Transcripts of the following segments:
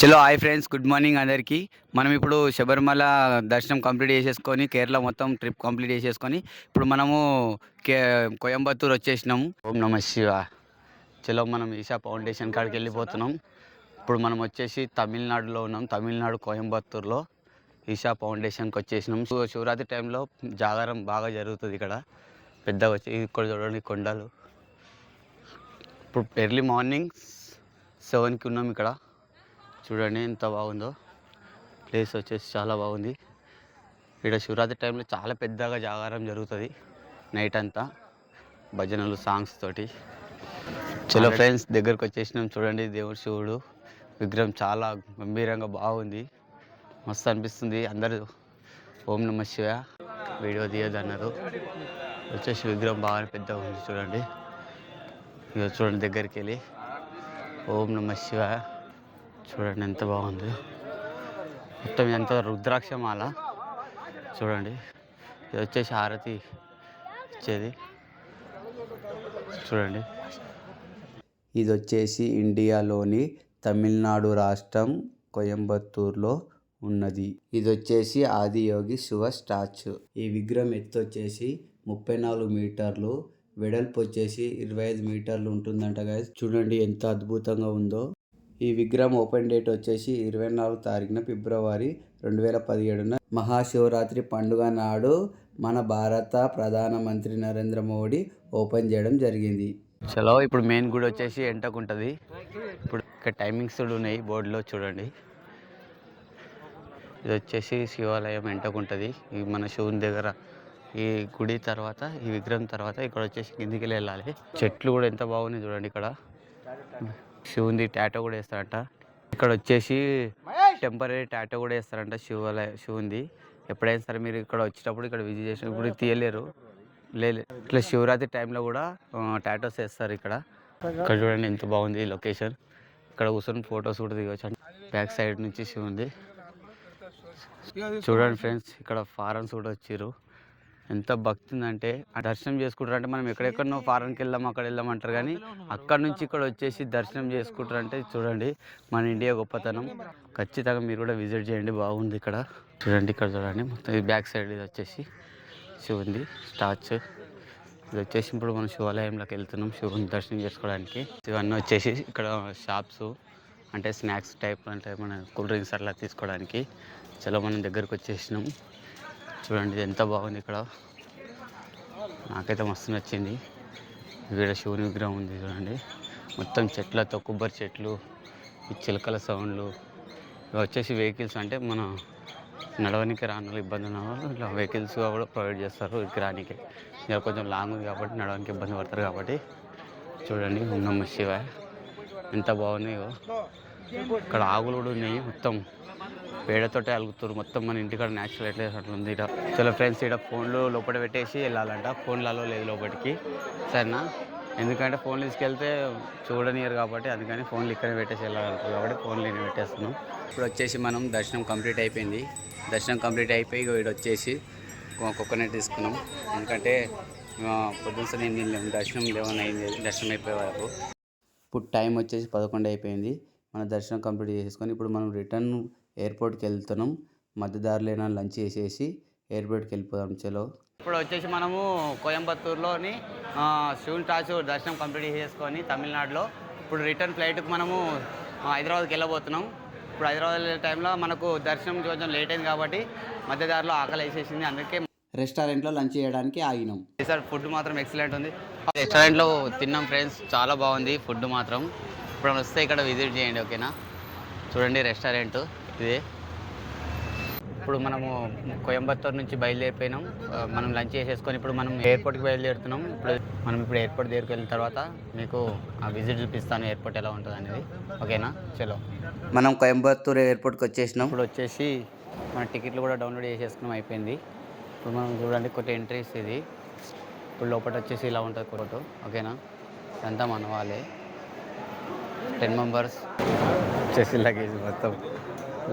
చలో hi friends, good morning అందరికీ. మనం ఇప్పుడు శబరిమల దర్శనం కంప్లీట్ చేసేసుకొని కేరళ మొత్తం ట్రిప్ కంప్లీట్ చేసేసుకొని ఇప్పుడు మనము కే కోయంబత్తూర్ వచ్చేసినాము. ఓం నమ శివ. చలో మనం ఈషా ఫౌండేషన్ కాడికి వెళ్ళిపోతున్నాం. ఇప్పుడు మనం వచ్చేసి తమిళనాడులో ఉన్నాం. తమిళనాడు కోయంబత్తూర్లో ఈషా ఫౌండేషన్కి వచ్చేసినాం. శివరాత్రి టైంలో జాగారం బాగా జరుగుతుంది ఇక్కడ. పెద్దగా వచ్చి ఇక్కడ చూడండి కొండలు. ఇప్పుడు ఎర్లీ మార్నింగ్ 7కి ఉన్నాం ఇక్కడ. చూడండి ఎంత బాగుందో. ప్లేస్ వచ్చేసి చాలా బాగుంది. ఇక్కడ శివరాత్రి టైంలో చాలా పెద్దగా జాగారం జరుగుతుంది. నైట్ అంతా భజనలు సాంగ్స్ తోటి. చలో ఫ్రెండ్స్, దగ్గరకు వచ్చేసినాం. చూడండి దేవుడు శివుడు విగ్రహం చాలా గంభీరంగా బాగుంది. మస్తు అనిపిస్తుంది. అందరూ ఓం నమ శివ వీడియో తీయదన్నారు. వచ్చేసి విగ్రహం బాగా పెద్దగా ఉంది. చూడండి ఇక చూడండి దగ్గరికి వెళ్ళి ఓం నమ శివ. చూడండి ఎంత బాగుంది. మొత్తం ఎంత రుద్రాక్షమాల. చూడండి ఇది వచ్చేసి హారతి ఇచ్చేది. చూడండి ఇది వచ్చేసి ఇండియాలోని తమిళనాడు రాష్ట్రం కోయంబత్తూర్లో ఉన్నది. ఇది వచ్చేసి ఆదియోగి శివ స్టాచ్యూ. ఈ విగ్రహం ఎత్తు వచ్చేసి 34 మీటర్లు, వెడల్పు వచ్చేసి 25 మీటర్లు ఉంటుందంట గైస్. చూడండి ఎంత అద్భుతంగా ఉందో. ఈ విగ్రహం ఓపెన్ డేట్ వచ్చేసి 24 తారీఖున ఫిబ్రవరి 2017 మహాశివరాత్రి పండుగ నాడు మన భారత ప్రధానమంత్రి నరేంద్ర మోడీ ఓపెన్ చేయడం జరిగింది. చలో ఇప్పుడు మెయిన్ గుడి వచ్చేసి ఎంటకుంటుంది. ఇప్పుడు ఇక్కడ టైమింగ్స్ కూడా ఉన్నాయి బోర్డులో. చూడండి ఇది వచ్చేసి శివాలయం ఎంటకుంటుంది. ఇది మన శివుని దగ్గర. ఈ గుడి తర్వాత ఈ విగ్రహం తర్వాత ఇక్కడ వచ్చేసి కిందికి వెళ్ళాలి. చెట్లు కూడా ఎంత బాగున్నాయి చూడండి. ఇక్కడ శివుంది టాటో కూడా వేస్తారంట. ఇక్కడ వచ్చేసి టెంపరీ టాటో కూడా వేస్తారంట శివుంది. ఎప్పుడైనా సరే మీరు ఇక్కడ వచ్చేటప్పుడు ఇక్కడ విజిట్ చేసినప్పుడు తీయలేరు. లేదు ఇట్లా శివరాత్రి టైంలో కూడా టాటోస్ వేస్తారు ఇక్కడ. ఇక్కడ చూడండి ఎంత బాగుంది లొకేషన్. ఇక్కడ కూర్చొని ఫొటోస్ కూడా దిగవచ్చు. బ్యాక్ సైడ్ నుంచి శివుంది. చూడండి ఫ్రెండ్స్, ఇక్కడ ఫారెన్స్ కూడా వచ్చారు. ఎంత భక్తి ఉందంటే ఆ దర్శనం చేసుకుంటారంటే మనం ఎక్కడెక్కడనో ఫారెన్కి వెళ్దాం అక్కడ వెళ్దాం అంటారు, కానీ అక్కడ నుంచి ఇక్కడ వచ్చేసి దర్శనం చేసుకుంటారంటే చూడండి మన ఇండియా గొప్పతనం. ఖచ్చితంగా మీరు కూడా విజిట్ చేయండి, బాగుంది ఇక్కడ. చూడండి ఇక్కడ చూడండి మొత్తం ఈ బ్యాక్ సైడ్ ఇది వచ్చేసి శివుంది స్టాచ్యూ. ఇది వచ్చేసి ఇప్పుడు మనం శివాలయంలోకి వెళ్తున్నాం శివుని దర్శనం చేసుకోవడానికి. ఇవన్నీ వచ్చేసి ఇక్కడ షాప్స్ అంటే స్నాక్స్ టైప్ అంటే మన కూల్ డ్రింక్స్ అట్లా తీసుకోవడానికి. చలో మనం దగ్గరకు వచ్చేసినాం. చూడండి ఇది ఎంత బాగుంది ఇక్కడ. నాకైతే మస్తు నచ్చింది. ఇక్కడ శివుని విగ్రహం ఉంది చూడండి. మొత్తం చెట్లతో కొబ్బరి చెట్లు, ఈ చిలకల సౌండ్లు. ఇవి వచ్చేసి వెహికల్స్ అంటే మన నడవడానికి రాని ఇబ్బంది ఉన్న వాళ్ళు ఇట్లా వెహికల్స్ కూడా ప్రొవైడ్ చేస్తారు విగ్రహానికి. ఇక్కడ కొంచెం లాంగ్ ఉంది కాబట్టి నడవడానికి ఇబ్బంది పడతారు కాబట్టి. చూడండి ఓం నమః శివాయ ఎంత బాగున్నాయో. ఇక్కడ ఆకులు కూడా ఉన్నాయి. మొత్తం పేడతోటే అలుగుతారు. మొత్తం మన ఇంటికాడ న్యాచురల్ ఎట్లా అట్లా ఉంది ఇక్కడ. చలో ఫ్రెండ్స్, ఇక్కడ ఫోన్లు లోపల పెట్టేసి వెళ్ళాలంట. ఫోన్లలో లేదు లోపలికి, సరేనా? ఎందుకంటే ఫోన్లు తీసుకెళ్తే చూడనియరు కాబట్టి అందుకని ఫోన్లు ఇక్కడే పెట్టేసి వెళ్ళాలంటారు కాబట్టి ఫోన్లు నేను పెట్టేస్తున్నాం. ఇప్పుడు వచ్చేసి మనం దర్శనం కంప్లీట్ అయిపోయింది. దర్శనం కంప్లీట్ అయిపోయి ఇక్కడ వచ్చేసి కోకోనట్ తీసుకున్నాం. ఎందుకంటే పొద్దున్న నేను దర్శనం 11 అయింది. దర్శనం అయిపోయే వరకు ఇప్పుడు టైం వచ్చేసి 11 అయిపోయింది. మన దర్శనం కంప్లీట్ చేసేసుకొని ఇప్పుడు మనం రిటర్న్ ఎయిర్పోర్ట్కి వెళ్తున్నాం. మధ్యదారిలో లంచ్ చేసేసి ఎయిర్పోర్ట్కి వెళ్ళిపోదాం. చలో ఇప్పుడు వచ్చేసి మనము కోయంబత్తూర్లోని శివుని స్టాచ్యూ దర్శనం కంప్లీట్ చేసుకొని తమిళనాడులో ఇప్పుడు రిటర్న్ ఫ్లైట్కి మనము హైదరాబాద్కి వెళ్ళబోతున్నాం. ఇప్పుడు హైదరాబాద్ వెళ్ళే టైంలో మనకు దర్శనం కొంచెం లేట్ అయింది కాబట్టి మధ్యదారిలో ఆకలి వేసేసింది. అందుకే రెస్టారెంట్లో లంచ్ చేయడానికి ఆగినాం. సార్ ఫుడ్ మాత్రం ఎక్సలెంట్ ఉంది. రెస్టారెంట్లో తిన్నాం ఫ్రెండ్స్, చాలా బాగుంది ఫుడ్ మాత్రం. ఇప్పుడు వస్తే ఇక్కడ విజిట్ చేయండి, ఓకేనా? చూడండి రెస్టారెంట్ ఇదే. ఇప్పుడు మనము కోయంబత్తూర్ నుంచి బయలుదేరిపోయినాం. మనం లంచ్ చేసేసుకొని ఇప్పుడు మనం ఎయిర్పోర్ట్కి బయలుదేరుతున్నాం. ఇప్పుడు ఎయిర్పోర్ట్ దగ్గరికి వెళ్ళిన తర్వాత మీకు ఆ విజిట్ చూపిస్తాను, ఎయిర్పోర్ట్ ఎలా ఉంటుంది అనేది, ఓకేనా? చలో మనం కోయంబత్తూర్ ఎయిర్పోర్ట్కి వచ్చేసినాం. ఇప్పుడు వచ్చేసి మన టికెట్లు కూడా డౌన్లోడ్ చేసేసుకున్నాం, అయిపోయింది. ఇప్పుడు మనం చూడండి కొత్త ఎంట్రీస్ ఇది. ఇప్పుడు లోపల వచ్చేసి ఇలా ఉంటుంది ఫోటో, ఓకేనా? ఇదంతా మన వాళ్ళే 10 మెంబర్స్ వచ్చేసి లగేజ్ మొత్తం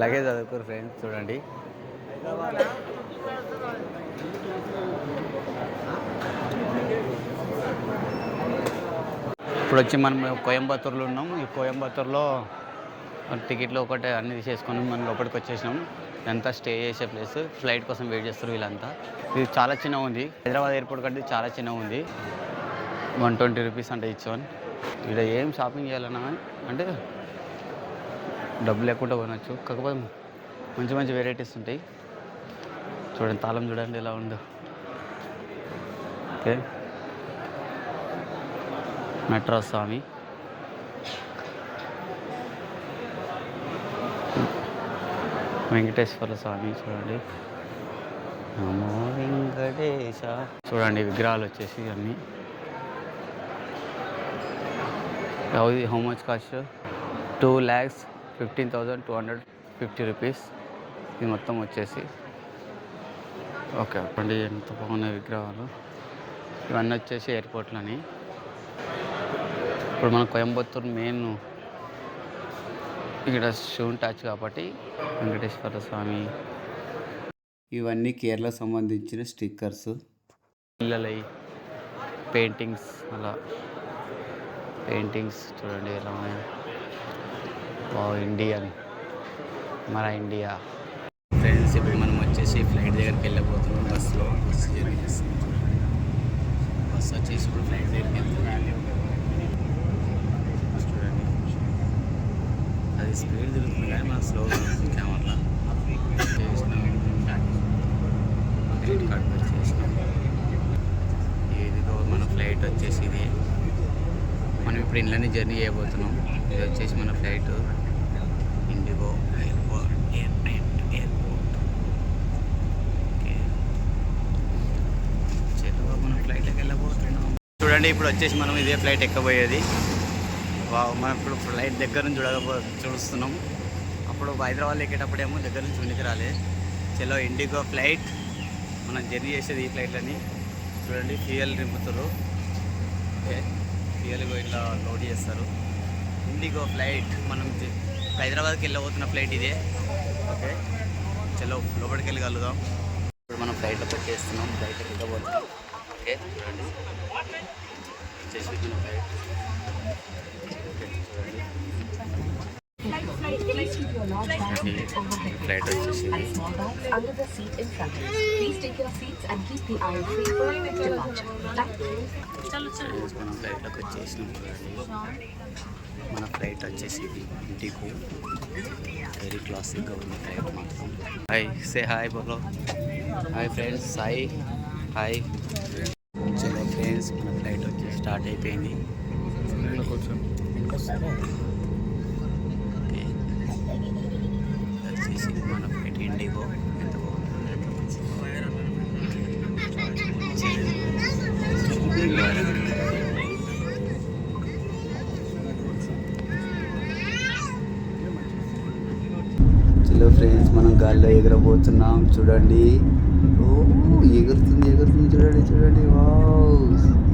లగేజ్ చదువుకోరు ఫ్రెండ్స్. చూడండి ఇప్పుడు వచ్చి మనం కోయంబత్తూర్లో ఉన్నాం. ఈ కోయంబత్తూర్లో టికెట్లో ఒకటే అన్ని తీసేసుకొని మనం లోపలికి వచ్చేసినాం. ఇదంతా స్టే చేసే ప్లేస్. ఫ్లైట్ కోసం వెయిట్ చేస్తారు వీళ్ళంతా. ఇది చాలా చిన్నగా ఉంది. హైదరాబాద్ ఎయిర్పోర్ట్ కంటే చాలా చిన్నగా ఉంది. 120 రూపీస్ అంటే ఇచ్చాను. ఇక్కడ ఏం షాపింగ్ చేయాలన్నా అంటే డబ్బు లేకుండా కొనవచ్చు. కాకపోతే మంచి మంచి వెరైటీస్ ఉంటాయి. చూడండి, తాళం చూడండి ఎలా ఉందో. ఓకే, నటరాజ స్వామి, వెంకటేశ్వర స్వామి చూడండి. నమో వెంకటేశ. చూడండి విగ్రహాలు వచ్చేసి అన్నీ. How much cost? 2,15,250 రూపీస్. ఇది మొత్తం వచ్చేసి. ఓకే అండి, ఎంత బాగున్నాయి విగ్రహాలు. ఇవన్నీ వచ్చేసి ఎయిర్పోర్ట్లని. ఇప్పుడు మన కోయంబత్తూరు మెయిన్ ఇక్కడ షూన్ టచ్ కాబట్టి వెంకటేశ్వర స్వామి. ఇవన్నీ కేరళ సంబంధించిన స్టిక్కర్స్. పిల్లలై పెయింటింగ్స్, అలా పెయింటింగ్స్ చూడండి ఎలా ఉన్నాయి. ఇండియన్, మన ఇండియా. ఫ్రెండ్స్, ఇప్పుడు మనం వచ్చేసి ఫ్లైట్ దగ్గరికి వెళ్ళిపోతున్నాం. బస్సు వచ్చేసి ఇప్పుడు ఫ్లైట్ దగ్గరికి వెళ్తున్నాం. చూడండి, అది స్పీడ్ తిరుగుతుంది కానీ మనకు స్లోగా ఉంటుంది కెమెరా. క్రెడిట్ కార్డ్ చేసినాం. ఇదిగో మన ఫ్లైట్ వచ్చేసి ఇది. మనం ఇప్పుడు ఇంట్లోనే జర్నీ చేయబోతున్నాం. ఇది వచ్చేసి మన ఫ్లైట్ ఇండిగో ఎయిర్పోర్ట్. ఓకే, చలో మనం ఫ్లైట్లోకి వెళ్ళబోతున్నాం. చూడండి, ఇప్పుడు వచ్చేసి మనం ఇదే ఫ్లైట్ ఎక్కబోయేది. మనం ఇప్పుడు ఫ్లైట్ దగ్గర నుంచి చూస్తున్నాం. అప్పుడు హైదరాబాద్ ఎక్కేటప్పుడేమో దగ్గర నుంచి వెనక్కి రాలే. చలో ఇండిగో ఫ్లైట్. మనం జర్నీ చేసేది ఈ ఫ్లైట్లని. చూడండి, ఫ్యూయల్ నింపుతారు. ఓకే, ఫ్యూయల్ ఇట్లా లోడ్ చేస్తారు. IndiGo flight. మనం హైదరాబాద్కి వెళ్ళబోతున్న ఫ్లైట్ ఇదే. ఓకే, చలో లోపలికి వెళ్ళి కలుద్దాం. ఇప్పుడు మనం ఫ్లైట్లోకి వచ్చేస్తున్నాం. ఫ్లైట్లోకి వెళ్ళబోతున్నాం. ఓకే, చూడండి వచ్చేసి మన ఫ్లైట్. ఫ్లైట్ వచ్చేసి మనం ఫ్లైట్లోకి వచ్చేసినాం. మన ఫ్లైట్ వచ్చేసి ఇండిగో. వెరీ క్లాసిక్గా ఉంది ఫ్లైట్ మాత్రం. హాయ్, సే హాయ్ బోలో. Hi friends, hi hi. చలో ఫ్రెండ్స్, మన ఫ్లైట్ వచ్చి స్టార్ట్ అయిపోయింది. ఓకే, వచ్చేసి మన ఫ్లైట్ ఇండిగో. ఎంత చలో ఫ్రెండ్స్, మనం గాల్లో ఎగరబోతున్నాం. చూడండి, ఓ ఎగురుతుంది ఎగురుతుంది. చూడండి చూడండి, వావ్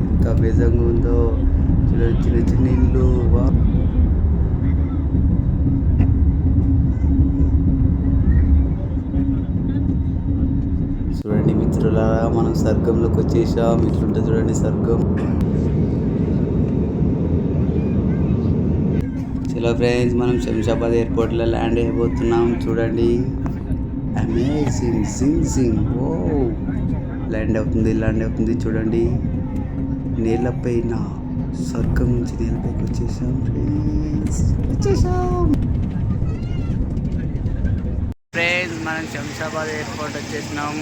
ఎంత అమేజింగ్గా ఉందో. చూడండి, చిన్న చిన్న ఇల్లు. వా చూడండి మిత్రులారా, మనం స్వర్గంలోకి వచ్చేసాం. ఇట్లుంటే చూడండి స్వర్గం. చలో ఫ్రెండ్స్, మనం శంషాబాద్ ఎయిర్పోర్ట్లో ల్యాండ్ అయిపోతున్నాం. చూడండి, అమేజింగ్ సింగ్ సింగ్. ఓ ల్యాండ్ అవుతుంది. చూడండి, నేలపైన స్వర్గం నుంచి నేలపైకి వచ్చేసాం ఫ్రెండ్స్. మనం శంషాబాద్ ఎయిర్పోర్ట్ వచ్చేసినాం.